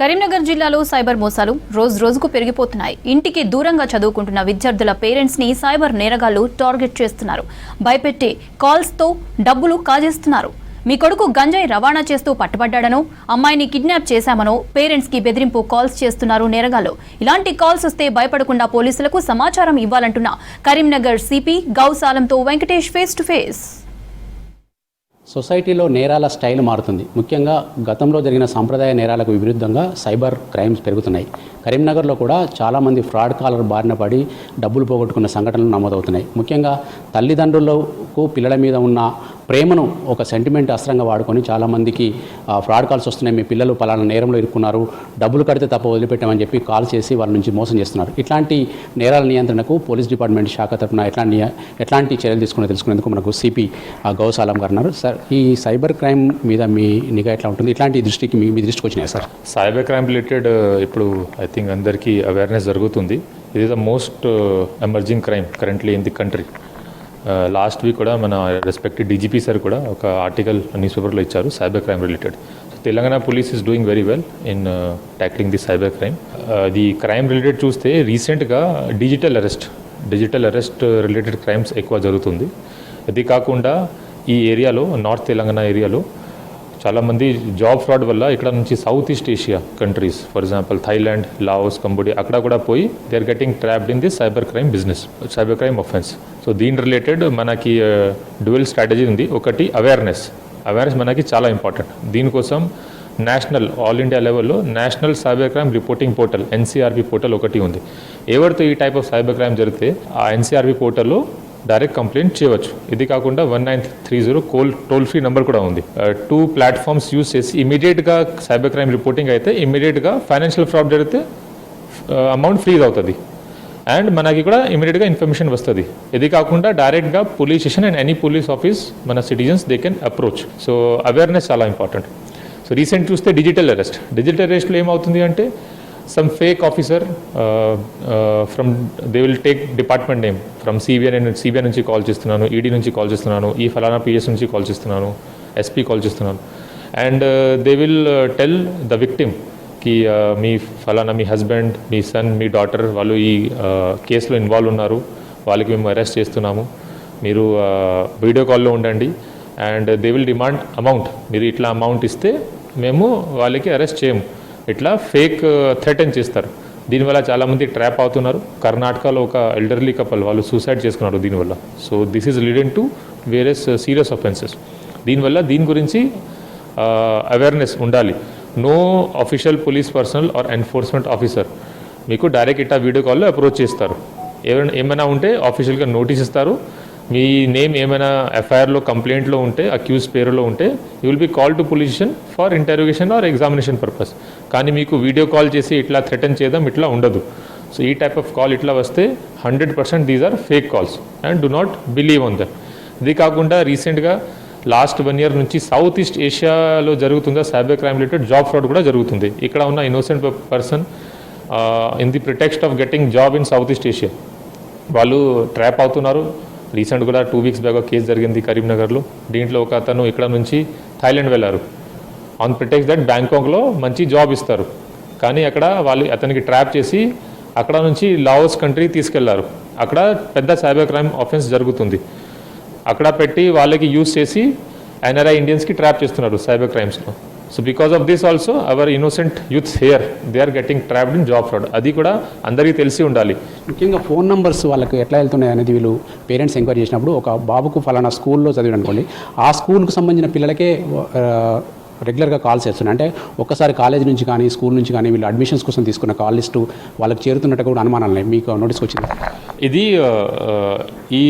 కరీంనగర్ జిల్లాలో సైబర్ మోసాలు రోజుకు పెరిగిపోతున్నాయి. ఇంటికి దూరంగా చదువుకుంటున్న విద్యార్థుల పేరెంట్స్ ని సైబర్ నేరగాళ్లు టార్గెట్ చేస్తున్నారు. భయపెట్టే కాల్స్ తో డబ్బులు కాజేస్తున్నారు. మీ కొడుకు గంజాయి రవాణా చేస్తూ పట్టుబడ్డాడనో, అమ్మాయిని కిడ్నాప్ చేశామనో పేరెంట్స్ కి బెదిరింపు కాల్స్ చేస్తున్నారు నేరగాళ్లు. ఇలాంటి కాల్స్ వస్తే భయపడకుండా పోలీసులకు సమాచారం ఇవ్వాలంటున్న కరీంనగర్ సిపి గౌసాలంతో వెంకటేష్ ఫేస్ టు ఫేస్. సొసైటీలో నేరాల స్టైల్ మారుతుంది. ముఖ్యంగా గతంలో జరిగిన సాంప్రదాయ నేరాలకు విరుద్ధంగా సైబర్ క్రైమ్స్ పెరుగుతున్నాయి. కరీంనగర్లో కూడా చాలామంది ఫ్రాడ్ కాలర్ బారిన పడి డబ్బులు పోగొట్టుకున్న సంఘటనలు నమోదవుతున్నాయి. ముఖ్యంగా తల్లిదండ్రులకు పిల్లల మీద ఉన్న ప్రేమను ఒక సెంటిమెంట్ అస్త్రంగా వాడుకొని చాలామందికి ఫ్రాడ్ కాల్స్ వస్తున్నాయి. మీ పిల్లలు పలానా నేరంలో ఇరుక్కున్నారు, డబ్బులు కడితే తప్ప వదిలిపెట్టామని చెప్పి కాల్ చేసి వాళ్ళ నుంచి మోసం చేస్తున్నారు. ఇట్లాంటి నేరాల నియంత్రణకు పోలీస్ డిపార్ట్మెంట్ శాఖ తరఫున ఎట్లాంటి చర్యలు తెలుసుకునేందుకు మనకు సిపి గౌసాలం గారు ఉన్నారు. సార్, ఈ సైబర్ క్రైమ్ మీద మీ నిఘా ఎట్లా ఉంటుంది? ఇట్లాంటి దృష్టికి మీ దృష్టికి వచ్చినాయి సార్? సైబర్ క్రైమ్ రిలేటెడ్ ఇప్పుడు ఐ థింక్ అందరికీ అవేర్నెస్ జరుగుతుంది. ఇది the most emerging crime currently in the country. Last week కూడా మన రెస్పెక్టెడ్ డీజీపీ సార్ కూడా ఒక ఆర్టికల్ న్యూస్ పేపర్లో ఇచ్చారు cyber crime related. So Telangana police is doing very well in tackling the cyber crime. The crime related చూస్తే రీసెంట్గా digital arrest related crimes ఎక్కువ జరుగుతుంది. అది కాకుండా ఈ ఏరియాలో, నార్త్ తెలంగాణ ఏరియాలో చాలామంది జాబ్ ఫ్రాడ్ వల్ల ఇక్కడ నుంచి South East Asia countries, for example Thailand, Laos, Cambodia, అక్కడ కూడా పోయి they are getting trapped in the cyber crime business, cyber crime offence. So దీని రిలేటెడ్ మనకి డ్యూయల్ స్ట్రాటజీ ఉంది. ఒకటి అవేర్నెస్ మనకి చాలా ఇంపార్టెంట్. దీనికోసం నేషనల్, ఆల్ ఇండియా లెవెల్లో national cyber crime reporting portal NCRP portal ఒకటి ఉంది. ఎవరితో ఈ టైప్ ఆఫ్ సైబర్ క్రైమ్ జరిగితే ఆ NCRP పోర్టల్లో డైరెక్ట్ కంప్లైంట్ చేయవచ్చు. ఇది కాకుండా 1930 టోల్ ఫ్రీ నెంబర్ కూడా ఉంది. 2 ప్లాట్ఫామ్స్ యూజ్ చేసి ఇమీడియట్గా సైబర్ క్రైమ్ రిపోర్టింగ్ అయితే ఇమీడియట్గా ఫైనాన్షియల్ ఫ్రాడ్ జరిగితే అమౌంట్ ఫ్రీజ్ అవుతుంది అండ్ మనకి కూడా ఇమీడియట్గా ఇన్ఫర్మేషన్ వస్తుంది. ఇది కాకుండా డైరెక్ట్గా police station and any police office మన citizens they can approach. So awareness చాలా ఇంపార్టెంట్. సో రీసెంట్ చూస్తే డిజిటల్ అరెస్ట్లో ఏమవుతుంది అంటే some fake officer from they will take department name from CBN నుంచి కాల్ చేస్తున్నాను, ED నుంచి కాల్ చేస్తున్నాను, ఈ ఫలానా PS నుంచి కాల్ చేస్తున్నాను, SP కాల్ చేస్తున్నాను and they will tell the victim కి మీ ఫలానా మీ హస్బెండ్, మీ సన్, మీ డాటర్ వాళ్ళు ఈ కేసులో ఇన్వాల్వ్ ఉన్నారు, వాళ్ళకి మేము అరెస్ట్ చేస్తున్నాము, మీరు వీడియో కాల్లో ఉండండి and they will demand amount. మీరు ఇట్లా అమౌంట్ ఇస్తే మేము వాళ్ళకి అరెస్ట్ చేయము. ఇట్లా ఫేక్ థ్రెటన్ చేస్తారు. దీనివల్ల చాలామంది ట్రాప్ అవుతున్నారు. కర్ణాటకలో ఒక ఎల్డర్లీ కపుల్ వాళ్ళు సూసైడ్ చేసుకున్నారు దీనివల్ల. So this is leading to various serious offences. దీని గురించి అవేర్నెస్ ఉండాలి. No official police personnel or enforcement officer మీకు డైరెక్ట్ ఇట్లా వీడియో కాల్లో అప్రోచ్ చేస్తారు. ఏమైనా ఉంటే ఆఫీషియల్గా నోటీస్ ఇస్తారు. మీ నేమ్ ఏమైనా FIRలో కంప్లైంట్లో ఉంటే, అక్యూజ్ పేరులో ఉంటే you will be call to police station for interrogation or examination purpose. కానీ మీకు వీడియో కాల్ చేసి ఇట్లా థ్రెటన్ చేయడం ఇట్లా ఉండదు. సో ఈ టైప్ ఆఫ్ కాల్ ఇట్లా వస్తే 100% these are fake calls and do not believe on that. ఇది కాకుండా రీసెంట్గా లాస్ట్ 1 year నుంచి సౌత్ ఈస్ట్ ఏషియాలో జరుగుతుందా cyber crime related job fraud కూడా జరుగుతుంది. ఇక్కడ ఉన్న innocent person in the pretext of getting job in South East Asia వాళ్ళు ట్రాప్ అవుతున్నారు. రీసెంట్ కూడా 2 weeks బ్యాక్ కేసు జరిగింది కరీంనగర్లో. దీంట్లో ఒక అతను ఇక్కడ నుంచి థాయిలాండ్ వెళ్ళారు ఆన్ ప్రిటెక్స్ట్ దట్ బ్యాంకాక్లో మంచి జాబ్ ఇస్తారు. కానీ అక్కడ వాళ్ళు అతనికి ట్రాప్ చేసి అక్కడ నుంచి లాఓస్ కంట్రీ తీసుకెళ్లారు. అక్కడ పెద్ద సైబర్ క్రైమ్ ఆఫెన్స్ జరుగుతుంది. అక్కడ పెట్టి వాళ్ళకి యూజ్ చేసి NRI ఇండియన్స్కి ట్రాప్ చేస్తున్నారు సైబర్ క్రైమ్స్లో. So because of this also our innocent youths here they are getting trapped in job fraud. అది కూడా అందరికీ తెలిసి ఉండాలి. ముఖ్యంగా ఫోన్ నెంబర్స్ వాళ్ళకి ఎట్లా వెళ్తున్నాయి అనేది వీళ్ళు పేరెంట్స్ ఎంక్వైరీ చేసినప్పుడు, ఒక బాబుకు ఫలానా స్కూల్లో చదివాడు అనుకోండి, ఆ స్కూల్కి సంబంధించిన పిల్లలకే రెగ్యులర్గా కాల్స్ చేస్తున్నాయి. అంటే ఒక్కసారి కాలేజ్ నుంచి కానీ స్కూల్ నుంచి కానీ వీళ్ళు అడ్మిషన్స్ కోసం తీసుకున్న కాల్ లిస్టు వాళ్ళకి చేరుతున్నట్టు కూడా అనుమానాలు మీకు నోటీస్కి వచ్చింది? ఇది ఈ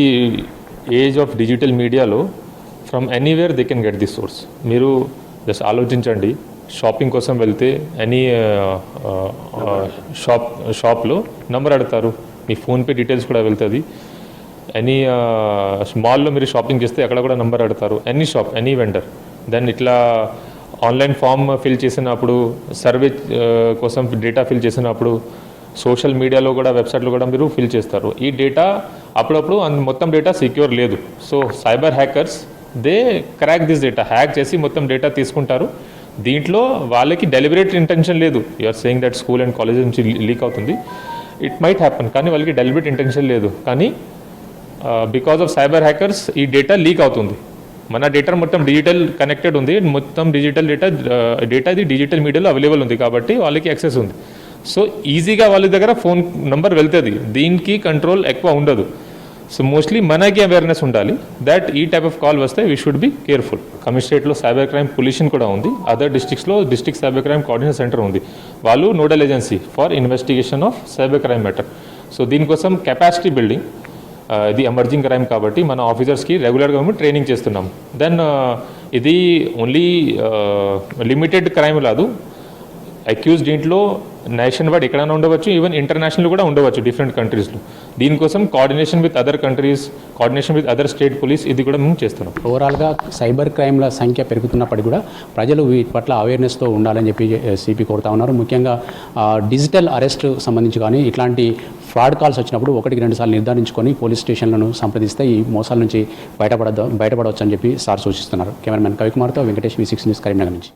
ఏజ్ ఆఫ్ డిజిటల్ మీడియాలో from anywhere they can get the source. మీరు జస్ట్ ఆలోచించండి, షాపింగ్ కోసం వెళ్తే ఎనీ షాప్లో నెంబర్ అడుగుతారు, మీ ఫోన్పే డీటెయిల్స్ కూడా వెళ్తుంది. ఎనీ మాల్లో మీరు షాపింగ్ చేస్తే అక్కడ కూడా నెంబర్ అడుగుతారు. Any shop, any vendor. Then ఇట్లా ఆన్లైన్ ఫామ్ ఫిల్ చేసినప్పుడు, సర్వే కోసం డేటా ఫిల్ చేసినప్పుడు సోషల్ మీడియాలో కూడా, వెబ్సైట్లో కూడా మీరు ఫిల్ చేస్తారు. ఈ డేటా అప్పుడప్పుడు మొత్తం డేటా సెక్యూర్ లేదు. So cyber hackers they crack this data, hack చేసి మొత్తం డేటా తీసుకుంటారు. దీంట్లో వాళ్ళకి డెలిబరేట్ ఇంటెన్షన్ లేదు. You're saying that school and college నుంచి లీక్ అవుతుంది, ఇట్ మైట్ హ్యాపన్, కానీ వాళ్ళకి డెలిబరేట్ ఇంటెన్షన్ లేదు. కానీ బికాస్ ఆఫ్ సైబర్ హ్యాకర్స్ ఈ డేటా లీక్ అవుతుంది. మన డేటా మొత్తం డిజిటల్ కనెక్టెడ్ ఉంది, మొత్తం డిజిటల్ డేటా ఇది డిజిటల్ మీడియాలో అవైలబుల్ ఉంది కాబట్టి వాళ్ళకి యాక్సెస్ ఉంది. సో ఈజీగా వాళ్ళ దగ్గర ఫోన్ నెంబర్ వెళ్తుంది, దీనికి కంట్రోల్ ఎక్కువ ఉండదు. సో మోస్ట్లీ మనకి అవేర్నెస్ ఉండాలి దట్ ఈ టైప్ ఆఫ్ కాల్ వస్తే వీ షుడ్ బి కేర్ఫుల్. కమిషనరేట్లో సైబర్ క్రైమ్ పొల్యూషన్ కూడా ఉంది, అదర్ డిస్ట్రిక్ట్స్లో district cyber crime coordination centre ఉంది, వాళ్ళు nodal agency for investigation of cyber crime matter. So దీనికోసం కెపాసిటీ బిల్డింగ్, ఇది ఎమర్జింగ్ క్రైమ్ కాబట్టి మన ఆఫీసర్స్కి రెగ్యులర్గా మేము ట్రైనింగ్ చేస్తున్నాం. దెన్ ఇది ఓన్లీ లిమిటెడ్ క్రైమ్ కాదు, అక్యూజ్ దీంట్లో నేషన్ వైడ్ ఎక్కడైనా ఉండవచ్చు, ఈవెన్ ఇంటర్నేషనల్ కూడా ఉండవచ్చు డిఫరెంట్ కంట్రీస్లో. దీనికోసం coordination with other countries, coordination with other state police, ఇది కూడా మేము చేస్తున్నాం. ఓవరాల్గా సైబర్ క్రైమ్ల సంఖ్య పెరుగుతున్నప్పటికీ కూడా ప్రజలు వీటి పట్ల అవేర్నెస్తో ఉండాలని చెప్పి సిపి కోరుతా ఉన్నారు. ముఖ్యంగా డిజిటల్ అరెస్ట్ సంబంధించి కానీ ఇట్లాంటి ఫ్రాడ్ కాల్స్ వచ్చినప్పుడు 1-2 సార్లు నిర్ధారించుకొని పోలీస్ స్టేషన్లను సంప్రదిస్తే ఈ మోసాల నుంచి బయటపడవచ్చు అని చెప్పి సార్ సూచిస్తున్నారు. కెమెరామెన్ కవికుమార్తో వెంకటేష్, V6 న్యూస్, కరీంనగర్ నుంచి.